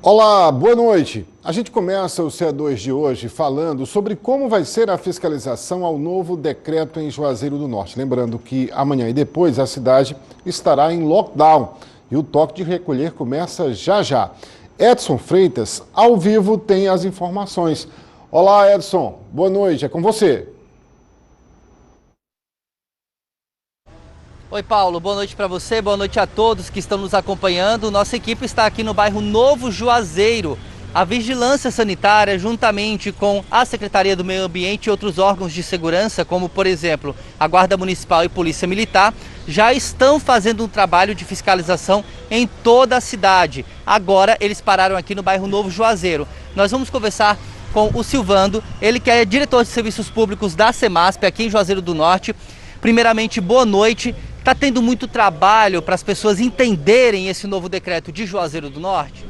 Olá, boa noite. A gente começa o CE2 de hoje falando sobre como vai ser a fiscalização ao novo decreto em Juazeiro do Norte. Lembrando que amanhã e depois a cidade estará em lockdown e o toque de recolher começa já já. Edson Freitas, ao vivo, tem as informações. Olá, Edson. Boa noite. É com você. Oi, Paulo, boa noite para você, boa noite a todos que estão nos acompanhando. Nossa equipe está aqui no bairro Novo Juazeiro. A Vigilância Sanitária, juntamente com a Secretaria do Meio Ambiente e outros órgãos de segurança, como, por exemplo, a Guarda Municipal e Polícia Militar, já estão fazendo um trabalho de fiscalização em toda a cidade. Agora, eles pararam aqui no bairro Novo Juazeiro. Nós vamos conversar com o Silvando, ele que é diretor de serviços públicos da Semasp, aqui em Juazeiro do Norte. Primeiramente, boa noite. Está tendo muito trabalho para as pessoas entenderem esse novo decreto de Juazeiro do Norte?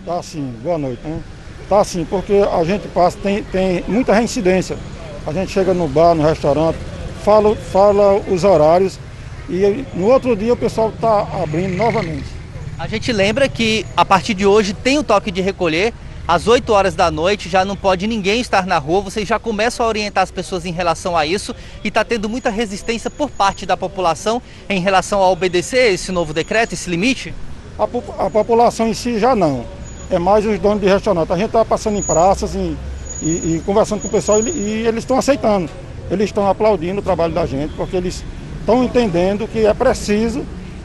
Tá sim, boa noite. Né? Tá sim, porque a gente passa, tem muita reincidência. A gente chega no bar, no restaurante, fala os horários e no outro dia o pessoal está abrindo novamente. A gente lembra que a partir de hoje tem o toque de recolher. Às 8 horas da noite já não pode ninguém estar na rua, vocês já começam a orientar as pessoas em relação a isso e está tendo muita resistência por parte da população em relação a obedecer esse novo decreto, esse limite? A população em si já não, é mais os donos de restaurante. A gente está passando em praças e conversando com o pessoal e eles estão aceitando, eles estão aplaudindo o trabalho da gente porque eles estão entendendo que é preciso.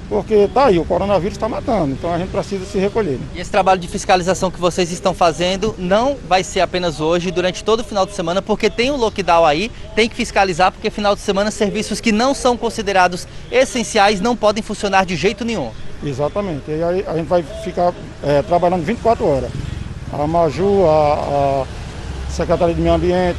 Porque tá aí, o coronavírus está matando, então a gente precisa se recolher. E esse trabalho de fiscalização que vocês estão fazendo não vai ser apenas hoje, durante todo o final de semana, porque tem o lockdown aí, tem que fiscalizar, porque final de semana serviços que não são considerados essenciais não podem funcionar de jeito nenhum. Exatamente, e aí a gente vai ficar trabalhando 24 horas. A Maju, a Secretaria de Meio Ambiente,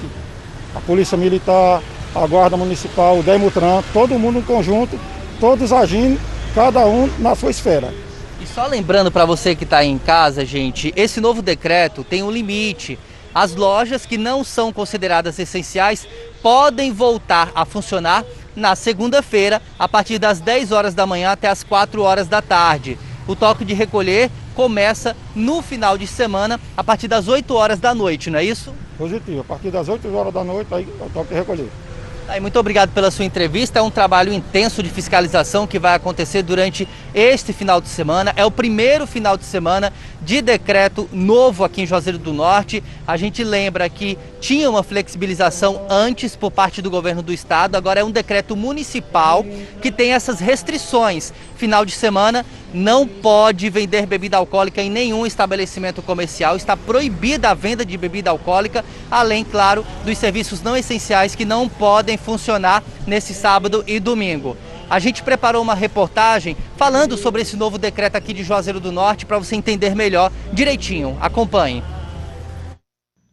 a Polícia Militar, a Guarda Municipal, o Demutran, todo mundo em conjunto, todos agindo, cada um na sua esfera. E só lembrando para você que está aí em casa, gente, esse novo decreto tem um limite. As lojas que não são consideradas essenciais podem voltar a funcionar na segunda-feira, a partir das 10 horas da manhã até as 4 horas da tarde. O toque de recolher começa no final de semana, a partir das 8 horas da noite, não é isso? Positivo, a partir das 8 horas da noite, aí o toque de recolher. Muito obrigado pela sua entrevista. É um trabalho intenso de fiscalização que vai acontecer durante este final de semana. É o primeiro final de semana de decreto novo aqui em Juazeiro do Norte. A gente lembra que tinha uma flexibilização antes por parte do governo do estado. Agora é um decreto municipal que tem essas restrições. Final de semana não pode vender bebida alcoólica em nenhum estabelecimento comercial. Está proibida a venda de bebida alcoólica, além, claro, dos serviços não essenciais que não podem funcionar nesse sábado e domingo. A gente preparou uma reportagem falando sobre esse novo decreto aqui de Juazeiro do Norte para você entender melhor direitinho. Acompanhe.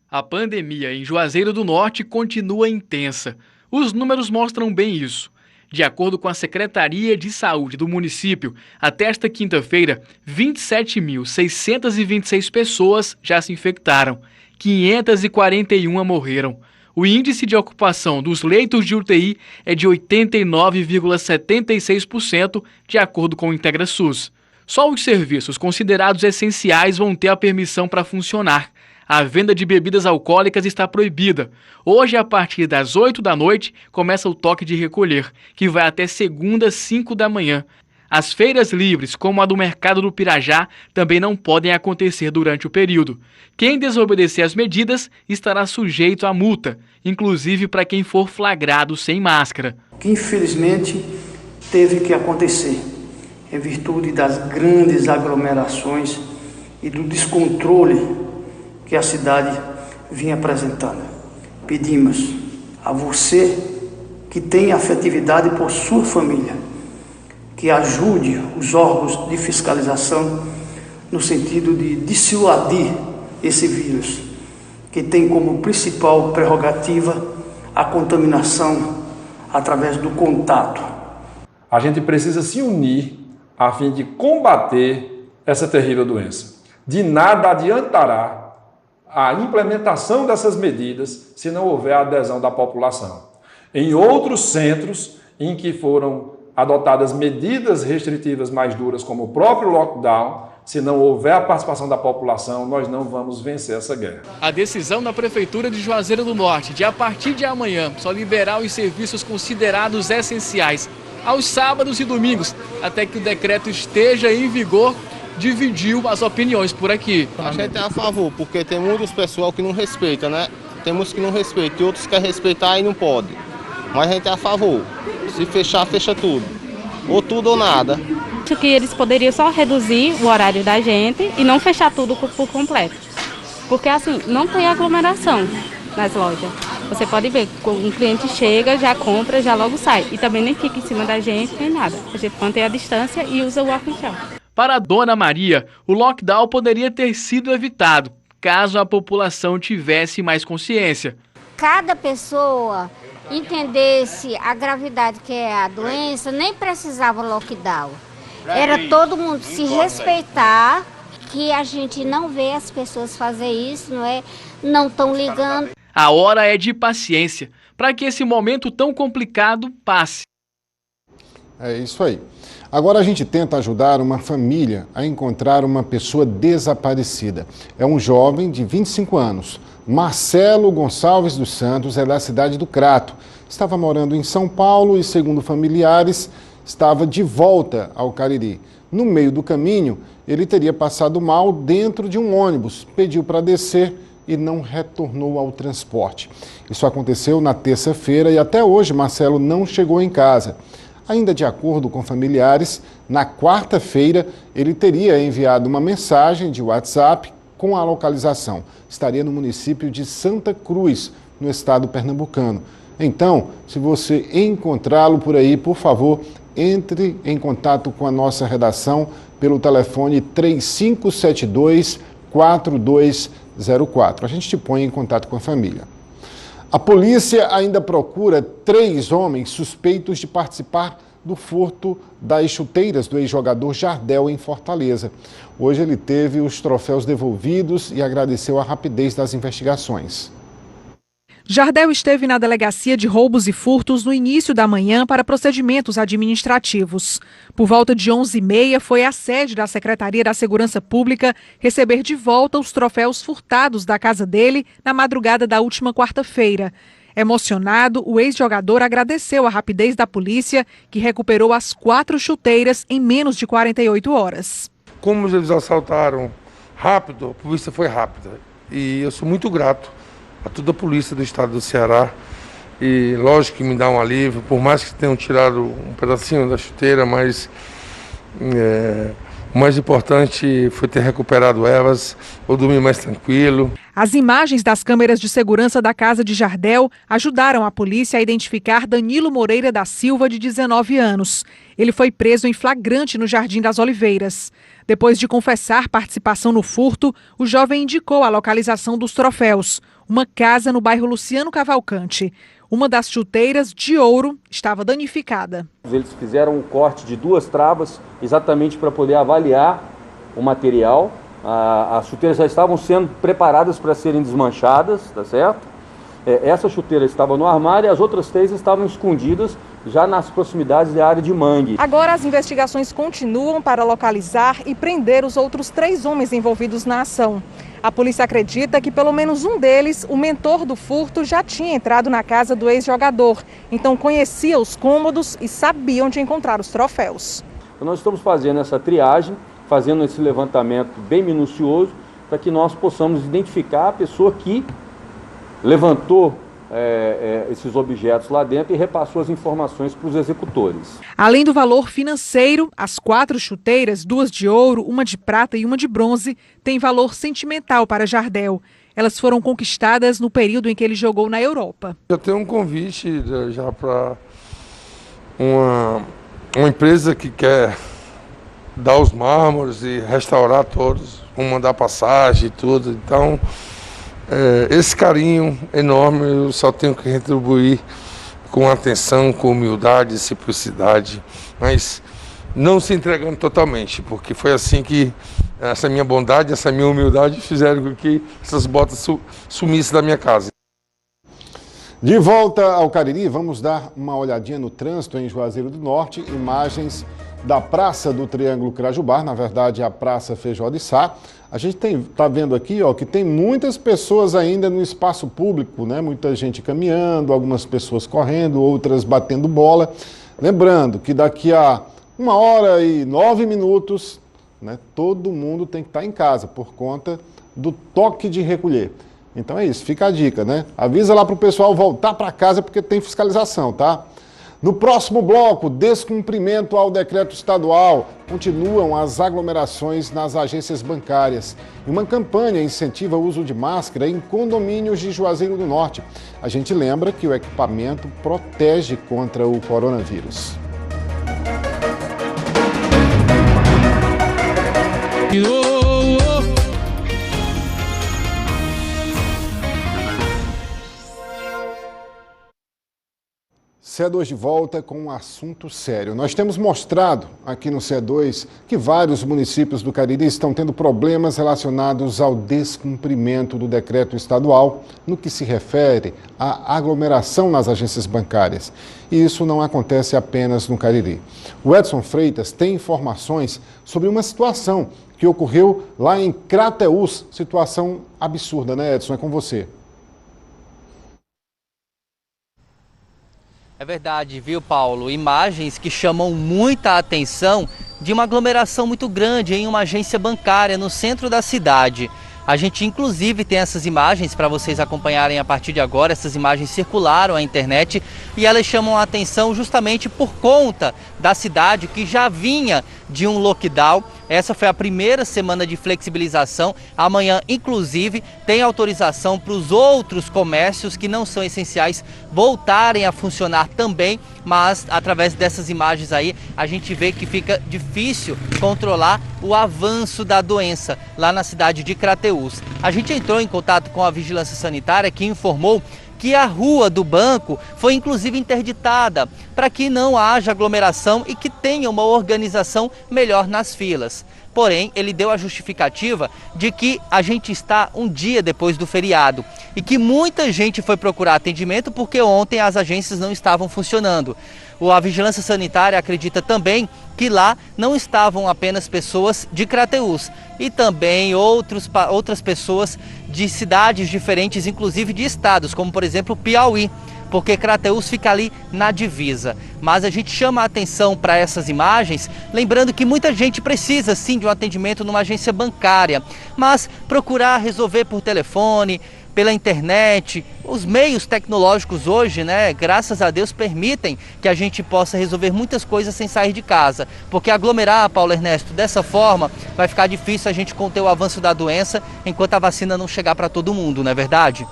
A pandemia em Juazeiro do Norte continua intensa. Os números mostram bem isso. De acordo com a Secretaria de Saúde do município, até esta quinta-feira, 27.626 pessoas já se infectaram, 541 morreram. O índice de ocupação dos leitos de UTI é de 89,76%, de acordo com o IntegraSUS. Só os serviços considerados essenciais vão ter a permissão para funcionar. A venda de bebidas alcoólicas está proibida. Hoje, a partir das 8 da noite, começa o toque de recolher, que vai até segunda, 5 da manhã. As feiras livres, como a do Mercado do Pirajá, também não podem acontecer durante o período. Quem desobedecer às medidas estará sujeito a multa, inclusive para quem for flagrado sem máscara. Que infelizmente teve que acontecer, em virtude das grandes aglomerações e do descontrole que a cidade vinha apresentando. Pedimos a você que tem afetividade por sua família, que ajude os órgãos de fiscalização no sentido de dissuadir esse vírus, que tem como principal prerrogativa a contaminação através do contato. A gente precisa se unir a fim de combater essa terrível doença. De nada adiantará a implementação dessas medidas se não houver a adesão da população. Em outros centros em que foram adotadas medidas restritivas mais duras, como o próprio lockdown, Se não houver a participação da população, nós não vamos vencer essa guerra. A decisão da Prefeitura de Juazeiro do Norte de, a partir de amanhã, só liberar os serviços considerados essenciais aos sábados e domingos, até que o decreto esteja em vigor, dividiu as opiniões por aqui. A gente é a favor, porque tem muitos pessoal que não respeita, né? Tem muitos que não respeitam e outros que querem respeitar e não pode. Mas a gente é a favor. Se fechar, fecha tudo. Ou tudo ou nada. Acho que eles poderiam só reduzir o horário da gente e não fechar tudo por completo. Porque assim, não tem aglomeração nas lojas. Você pode ver, um cliente chega, já compra, já logo sai. E também nem fica em cima da gente, nem nada. A gente mantém a distância e usa o álcool em gel. Para a Dona Maria, o lockdown poderia ter sido evitado, caso a população tivesse mais consciência. Cada pessoa entendesse a gravidade que é a doença, nem precisava lockdown. Era todo mundo se respeitar, que a gente não vê as pessoas fazer isso, não estão ligando. A hora é de paciência, para que esse momento tão complicado passe. É isso aí. Agora a gente tenta ajudar uma família a encontrar uma pessoa desaparecida. É um jovem de 25 anos. Marcelo Gonçalves dos Santos é da cidade do Crato. Estava morando em São Paulo e, segundo familiares, estava de volta ao Cariri. No meio do caminho, ele teria passado mal dentro de um ônibus, pediu para descer e não retornou ao transporte. Isso aconteceu na terça-feira e até hoje Marcelo não chegou em casa. Ainda de acordo com familiares, na quarta-feira ele teria enviado uma mensagem de WhatsApp com a localização. Estaria no município de Santa Cruz, no estado pernambucano. Então, se você encontrá-lo por aí, por favor, entre em contato com a nossa redação pelo telefone 3572-4204. A gente te põe em contato com a família. A polícia ainda procura 3 homens suspeitos de participar do furto das chuteiras do ex-jogador Jardel em Fortaleza. Hoje ele teve os troféus devolvidos e agradeceu a rapidez das investigações. Jardel esteve na delegacia de roubos e furtos no início da manhã para procedimentos administrativos. Por volta de 11h30, foi à sede da Secretaria da Segurança Pública receber de volta os troféus furtados da casa dele na madrugada da última quarta-feira. Emocionado, o ex-jogador agradeceu a rapidez da polícia, que recuperou as 4 chuteiras em menos de 48 horas. Como eles assaltaram rápido, a polícia foi rápida. E eu sou muito grato a toda a polícia do estado do Ceará. E lógico que me dá um alívio, por mais que tenham tirado um pedacinho da chuteira, mas o mais importante foi ter recuperado elas, eu dormi mais tranquilo. As imagens das câmeras de segurança da casa de Jardel ajudaram a polícia a identificar Danilo Moreira da Silva, de 19 anos. Ele foi preso em flagrante no Jardim das Oliveiras. Depois de confessar participação no furto, o jovem indicou a localização dos troféus, uma casa no bairro Luciano Cavalcante. Uma das chuteiras de ouro estava danificada. Eles fizeram um corte de 2 travas exatamente para poder avaliar o material. As chuteiras já estavam sendo preparadas para serem desmanchadas, tá certo? Essa chuteira estava no armário e as outras 3 estavam escondidas já nas proximidades da área de mangue. Agora as investigações continuam para localizar e prender os outros 3 homens envolvidos na ação. A polícia acredita que pelo menos um deles, o mentor do furto, já tinha entrado na casa do ex-jogador. Então conhecia os cômodos e sabia onde encontrar os troféus. Nós estamos fazendo essa triagem, fazendo esse levantamento bem minucioso, para que nós possamos identificar a pessoa que levantou esses objetos lá dentro e repassou as informações para os executores. Além do valor financeiro, as 4 chuteiras, 2 de ouro, uma de prata e uma de bronze, têm valor sentimental para Jardel. Elas foram conquistadas no período em que ele jogou na Europa. Eu tenho um convite já para uma empresa que quer dar os mármores e restaurar todos, vão mandar passagem e tudo. Então, esse carinho enorme eu só tenho que retribuir com atenção, com humildade, simplicidade, mas não se entregando totalmente, porque foi assim que essa minha bondade, essa minha humildade fizeram com que essas botas sumissem da minha casa. De volta ao Cariri, vamos dar uma olhadinha no trânsito em Juazeiro do Norte. Imagens da Praça do Triângulo Crajubar, na verdade a Praça Feijó de Sá. A gente está vendo aqui, ó, que tem muitas pessoas ainda no espaço público, né? Muita gente caminhando, algumas pessoas correndo, outras batendo bola. Lembrando que daqui a 1h09, né, todo mundo tem que estar em casa por conta do toque de recolher. Então é isso, fica a dica, né? Avisa lá para o pessoal voltar para casa porque tem fiscalização, tá? No próximo bloco, descumprimento ao decreto estadual. Continuam as aglomerações nas agências bancárias. E uma campanha incentiva o uso de máscara em condomínios de Juazeiro do Norte. A gente lembra que o equipamento protege contra o coronavírus. CE2 de volta com um assunto sério. Nós temos mostrado aqui no CE2 que vários municípios do Cariri estão tendo problemas relacionados ao descumprimento do decreto estadual no que se refere à aglomeração nas agências bancárias. E isso não acontece apenas no Cariri. O Edson Freitas tem informações sobre uma situação que ocorreu lá em Crateús. Situação absurda, né, Edson? É com você. É verdade, viu, Paulo? Imagens que chamam muita atenção de uma aglomeração muito grande em uma agência bancária no centro da cidade. A gente, inclusive, tem essas imagens para vocês acompanharem a partir de agora. Essas imagens circularam na internet e elas chamam a atenção justamente por conta da cidade que já vinha de um lockdown. Essa foi a primeira semana de flexibilização. Amanhã, inclusive, tem autorização para os outros comércios que não são essenciais voltarem a funcionar também. Mas, através dessas imagens aí, a gente vê que fica difícil controlar o avanço da doença lá na cidade de Crateús. A gente entrou em contato com a Vigilância Sanitária, que informou que a rua do banco foi inclusive interditada para que não haja aglomeração e que tenha uma organização melhor nas filas. Porém, ele deu a justificativa de que a gente está um dia depois do feriado e que muita gente foi procurar atendimento porque ontem as agências não estavam funcionando. A Vigilância Sanitária acredita também que lá não estavam apenas pessoas de Crateús e também outras pessoas de cidades diferentes, inclusive de estados, como por exemplo Piauí, porque Crateús fica ali na divisa. Mas a gente chama a atenção para essas imagens, lembrando que muita gente precisa sim de um atendimento numa agência bancária, mas procurar resolver por telefone, pela internet, os meios tecnológicos hoje, né, graças a Deus, permitem que a gente possa resolver muitas coisas sem sair de casa. Porque aglomerar, Paulo Ernesto, dessa forma, vai ficar difícil a gente conter o avanço da doença enquanto a vacina não chegar para todo mundo, não é verdade?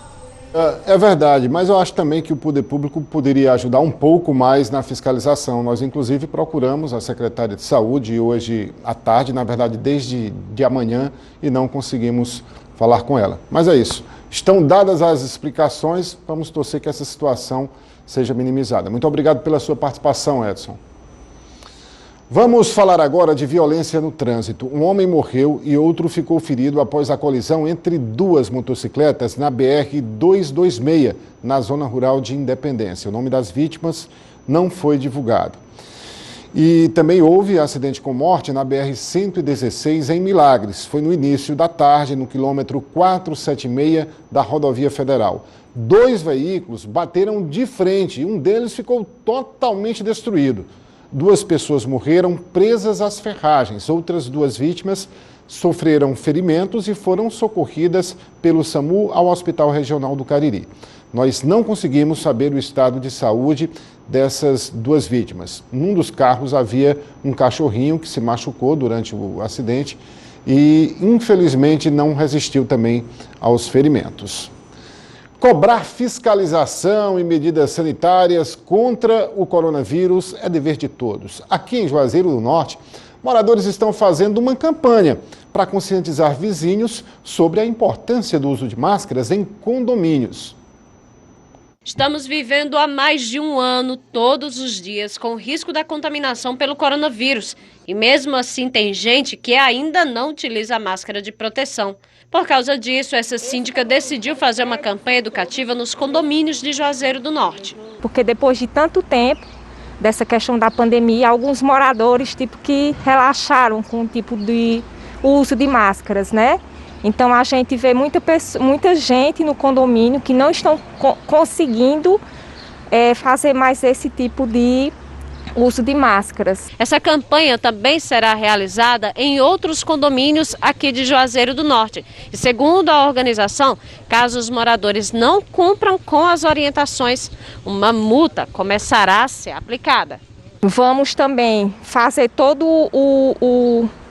É verdade, mas eu acho também que o poder público poderia ajudar um pouco mais na fiscalização. Nós, inclusive, procuramos a secretária de Saúde hoje à tarde, na verdade, desde de amanhã, e não conseguimos falar com ela. Mas é isso. Estão dadas as explicações, vamos torcer que essa situação seja minimizada. Muito obrigado pela sua participação, Edson. Vamos falar agora de violência no trânsito. Um homem morreu e outro ficou ferido após a colisão entre duas motocicletas na BR-226, na zona rural de Independência. O nome das vítimas não foi divulgado. E também houve acidente com morte na BR-116 em Milagres. Foi no início da tarde, no quilômetro 476 da rodovia federal. 2 veículos bateram de frente e um deles ficou totalmente destruído. 2 pessoas morreram presas às ferragens. Outras 2 vítimas sofreram ferimentos e foram socorridas pelo SAMU ao Hospital Regional do Cariri. Nós não conseguimos saber o estado de saúde dessas 2 vítimas. Num dos carros havia um cachorrinho que se machucou durante o acidente e, infelizmente, não resistiu também aos ferimentos. Cobrar fiscalização e medidas sanitárias contra o coronavírus é dever de todos. Aqui em Juazeiro do Norte, moradores estão fazendo uma campanha para conscientizar vizinhos sobre a importância do uso de máscaras em condomínios. Estamos vivendo há mais de um ano, todos os dias, com o risco da contaminação pelo coronavírus. E mesmo assim tem gente que ainda não utiliza a máscara de proteção. Por causa disso, essa síndica decidiu fazer uma campanha educativa nos condomínios de Juazeiro do Norte. Porque depois de tanto tempo, dessa questão da pandemia, alguns moradores que relaxaram com o tipo de uso de máscaras, né? Então a gente vê muita gente no condomínio que não estão conseguindo fazer mais esse tipo de uso de máscaras. Essa campanha também será realizada em outros condomínios aqui de Juazeiro do Norte. E segundo a organização, caso os moradores não cumpram com as orientações, uma multa começará a ser aplicada. Vamos também fazer toda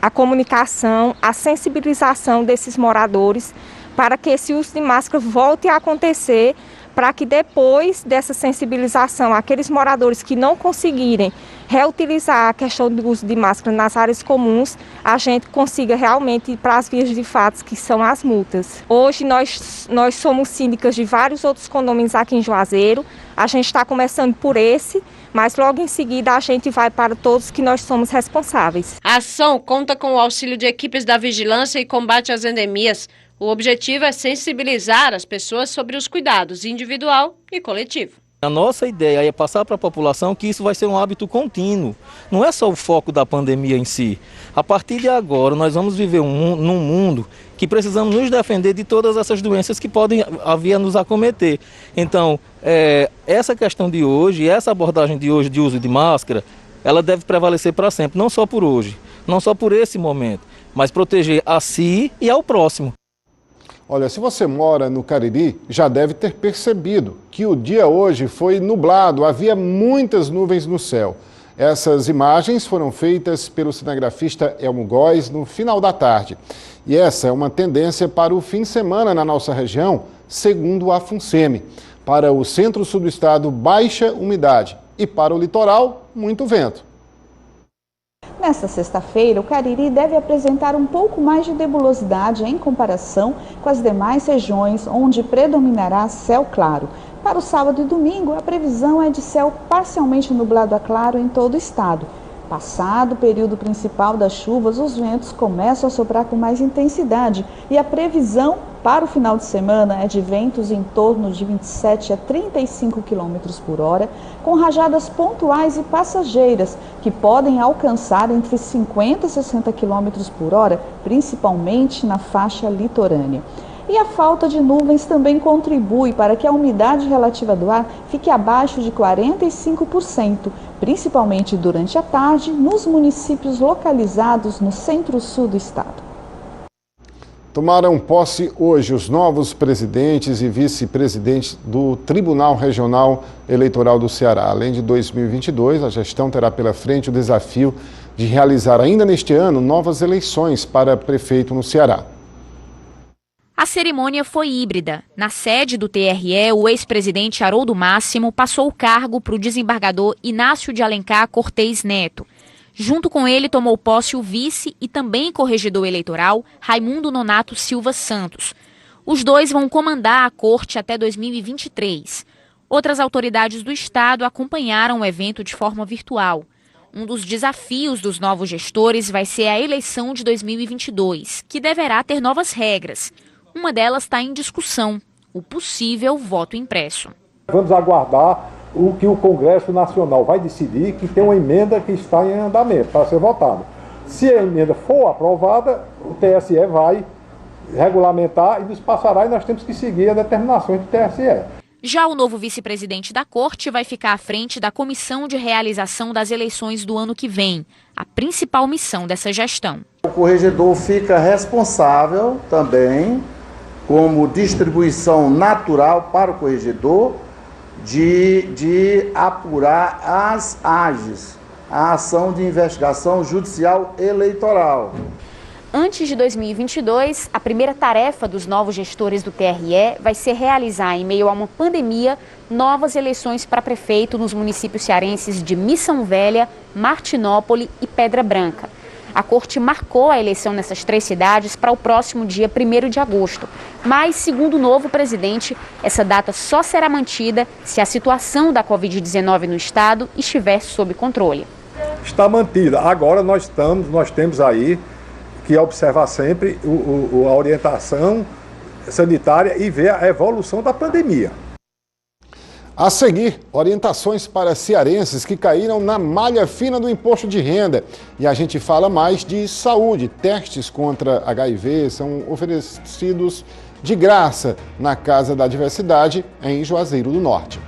a comunicação, a sensibilização desses moradores para que esse uso de máscara volte a acontecer, para que depois dessa sensibilização, aqueles moradores que não conseguirem reutilizar a questão do uso de máscara nas áreas comuns, a gente consiga realmente ir para as vias de fato, que são as multas. Hoje nós somos síndicas de vários outros condomínios aqui em Juazeiro, a gente está começando por esse, mas logo em seguida a gente vai para todos que nós somos responsáveis. A ação conta com o auxílio de equipes da Vigilância e Combate às Endemias. O objetivo é sensibilizar as pessoas sobre os cuidados individual e coletivo. A nossa ideia é passar para a população que isso vai ser um hábito contínuo. Não é só o foco da pandemia em si. A partir de agora, nós vamos viver num mundo que precisamos nos defender de todas essas doenças que podem vir a nos acometer. Então, essa questão de hoje, essa abordagem de hoje de uso de máscara, ela deve prevalecer para sempre, não só por hoje, não só por esse momento, mas proteger a si e ao próximo. Olha, se você mora no Cariri, já deve ter percebido que o dia hoje foi nublado, havia muitas nuvens no céu. Essas imagens foram feitas pelo cinegrafista Elmo Góes no final da tarde. E essa é uma tendência para o fim de semana na nossa região, segundo a FUNSEMI. Para o centro-sul do estado, baixa umidade e para o litoral, muito vento. Nesta sexta-feira, o Cariri deve apresentar um pouco mais de nebulosidade em comparação com as demais regiões, onde predominará céu claro. Para o sábado e domingo, a previsão é de céu parcialmente nublado a claro em todo o estado. Passado o período principal das chuvas, os ventos começam a soprar com mais intensidade e a previsão para o final de semana é de ventos em torno de 27 a 35 km por hora, com rajadas pontuais e passageiras que podem alcançar entre 50 e 60 km por hora, principalmente na faixa litorânea. E a falta de nuvens também contribui para que a umidade relativa do ar fique abaixo de 45%, principalmente durante a tarde, nos municípios localizados no centro-sul do estado. Tomaram posse hoje os novos presidentes e vice-presidentes do Tribunal Regional Eleitoral do Ceará. Além de 2022, a gestão terá pela frente o desafio de realizar ainda neste ano novas eleições para prefeito no Ceará. A cerimônia foi híbrida. Na sede do TRE, o ex-presidente Haroldo Máximo passou o cargo para o desembargador Inácio de Alencar Cortez Neto. Junto com ele, tomou posse o vice e também corregedor eleitoral Raimundo Nonato Silva Santos. Os dois vão comandar a corte até 2023. Outras autoridades do estado acompanharam o evento de forma virtual. Um dos desafios dos novos gestores vai ser a eleição de 2022, que deverá ter novas regras. Uma delas está em discussão, o possível voto impresso. Vamos aguardar o que o Congresso Nacional vai decidir, que tem uma emenda que está em andamento para ser votada. Se a emenda for aprovada, o TSE vai regulamentar e nos passará e nós temos que seguir as determinações do TSE. Já o novo vice-presidente da Corte vai ficar à frente da Comissão de Realização das Eleições do ano que vem, a principal missão dessa gestão. O corregedor fica responsável também, como distribuição natural para o corregedor, de apurar as AGEs, a Ação de Investigação Judicial Eleitoral. Antes de 2022, a primeira tarefa dos novos gestores do TRE vai ser realizar, em meio a uma pandemia, novas eleições para prefeito nos municípios cearenses de Missão Velha, Martinópole e Pedra Branca. A Corte marcou a eleição nessas três cidades para o próximo dia 1º de agosto. Mas, segundo o novo presidente, essa data só será mantida se a situação da Covid-19 no estado estiver sob controle. Está mantida. Agora nós temos aí que observar sempre a orientação sanitária e ver a evolução da pandemia. A seguir, orientações para cearenses que caíram na malha fina do imposto de renda. E a gente fala mais de saúde. Testes contra HIV são oferecidos de graça na Casa da Diversidade, em Juazeiro do Norte.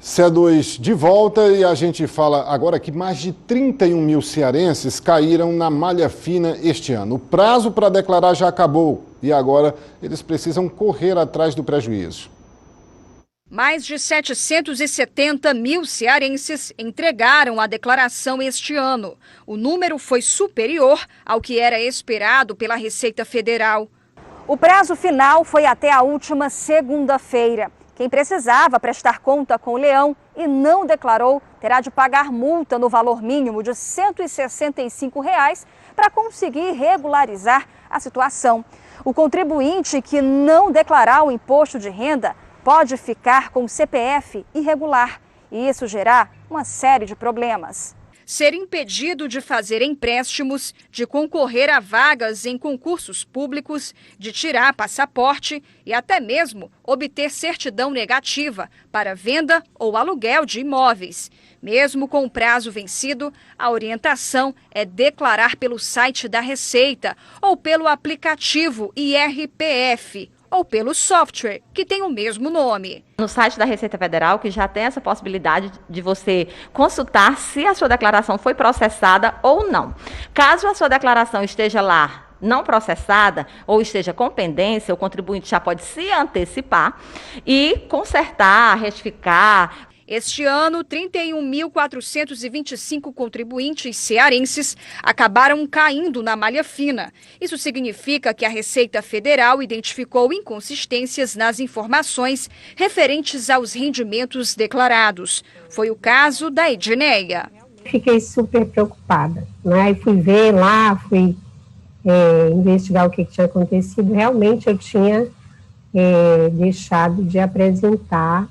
C2 de volta e a gente fala agora que mais de 31 mil cearenses caíram na malha fina este ano. O prazo para declarar já acabou e agora eles precisam correr atrás do prejuízo. Mais de 770 mil cearenses entregaram a declaração este ano. O número foi superior ao que era esperado pela Receita Federal. O prazo final foi até a última segunda-feira. Quem precisava prestar conta com o Leão e não declarou terá de pagar multa no valor mínimo de R$ 165 para conseguir regularizar a situação. O contribuinte que não declarar o imposto de renda pode ficar com o CPF irregular e isso gerar uma série de problemas. Ser impedido de fazer empréstimos, de concorrer a vagas em concursos públicos, de tirar passaporte e até mesmo obter certidão negativa para venda ou aluguel de imóveis. Mesmo com o prazo vencido, a orientação é declarar pelo site da Receita ou pelo aplicativo IRPF ou pelo software, que tem o mesmo nome. No site da Receita Federal, que já tem essa possibilidade de você consultar se a sua declaração foi processada ou não. Caso a sua declaração esteja lá não processada ou esteja com pendência, o contribuinte já pode se antecipar e consertar, retificar. Este ano, 31.425 contribuintes cearenses acabaram caindo na malha fina. Isso significa que a Receita Federal identificou inconsistências nas informações referentes aos rendimentos declarados. Foi o caso da Edneia. Fiquei super preocupada, né? E fui ver lá, fui investigar o que tinha acontecido. Realmente eu tinha deixado de apresentar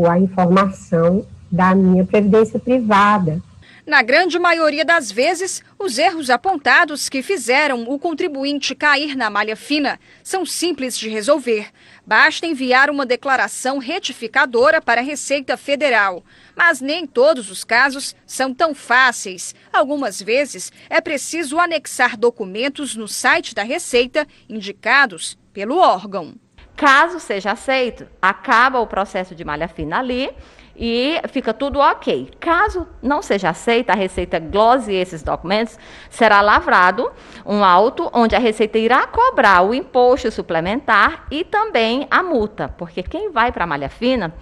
a informação da minha previdência privada. Na grande maioria das vezes, os erros apontados que fizeram o contribuinte cair na malha fina são simples de resolver. Basta enviar uma declaração retificadora para a Receita Federal. Mas nem todos os casos são tão fáceis. Algumas vezes é preciso anexar documentos no site da Receita indicados pelo órgão. Caso seja aceito, acaba o processo de malha fina ali e fica tudo ok. Caso não seja aceita, a Receita glose esses documentos, será lavrado um auto onde a Receita irá cobrar o imposto suplementar e também a multa, porque quem vai para a malha fina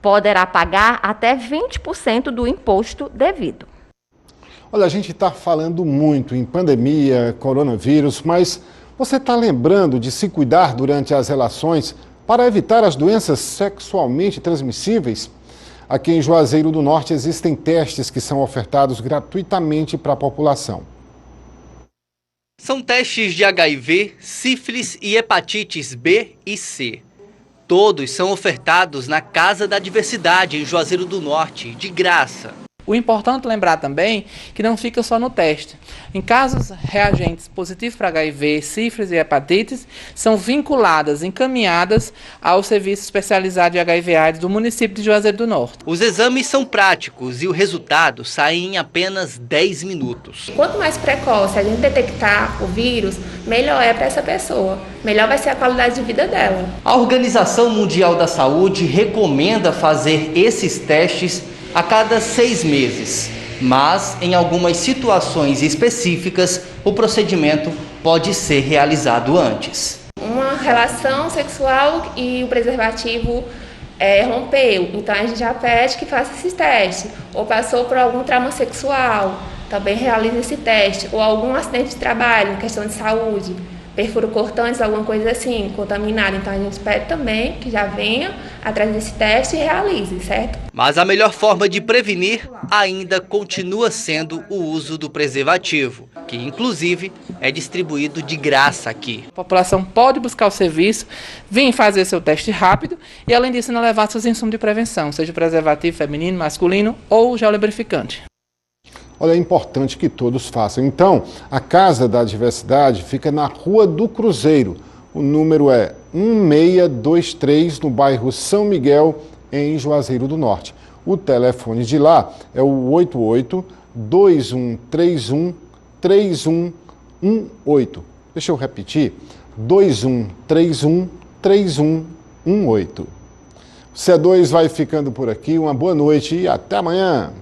poderá pagar até 20% do imposto devido. Olha, a gente está falando muito em pandemia, coronavírus, mas você está lembrando de se cuidar durante as relações para evitar as doenças sexualmente transmissíveis? Aqui em Juazeiro do Norte existem testes que são ofertados gratuitamente para a população. São testes de HIV, sífilis e hepatites B e C. Todos são ofertados na Casa da Diversidade, em Juazeiro do Norte, de graça. O importante lembrar também que não fica só no teste. Em casos reagentes positivos para HIV, sífilis e hepatites, são vinculadas, encaminhadas ao Serviço Especializado de HIV/AIDS do município de Juazeiro do Norte. Os exames são práticos e o resultado sai em apenas 10 minutos. Quanto mais precoce a gente detectar o vírus, melhor é para essa pessoa, melhor vai ser a qualidade de vida dela. A Organização Mundial da Saúde recomenda fazer esses testes a cada 6 meses, mas em algumas situações específicas o procedimento pode ser realizado antes. Uma relação sexual e o preservativo rompeu, então a gente já pede que faça esse teste, ou passou por algum trauma sexual, também realiza esse teste, ou algum acidente de trabalho, questão de saúde, perfuro cortantes, alguma coisa assim, contaminada. Então a gente pede também que já venha atrás desse teste e realize, certo? Mas a melhor forma de prevenir ainda continua sendo o uso do preservativo, que inclusive é distribuído de graça aqui. A população pode buscar o serviço, vir fazer seu teste rápido e além disso não levar seus insumos de prevenção, seja preservativo feminino, masculino ou gel lubrificante. Olha, é importante que todos façam. Então, a Casa da Diversidade fica na Rua do Cruzeiro. O número é 1623, no bairro São Miguel, em Juazeiro do Norte. O telefone de lá é o 88-2131-3118. Deixa eu repetir, 2131-3118. O C2 vai ficando por aqui, uma boa noite e até amanhã.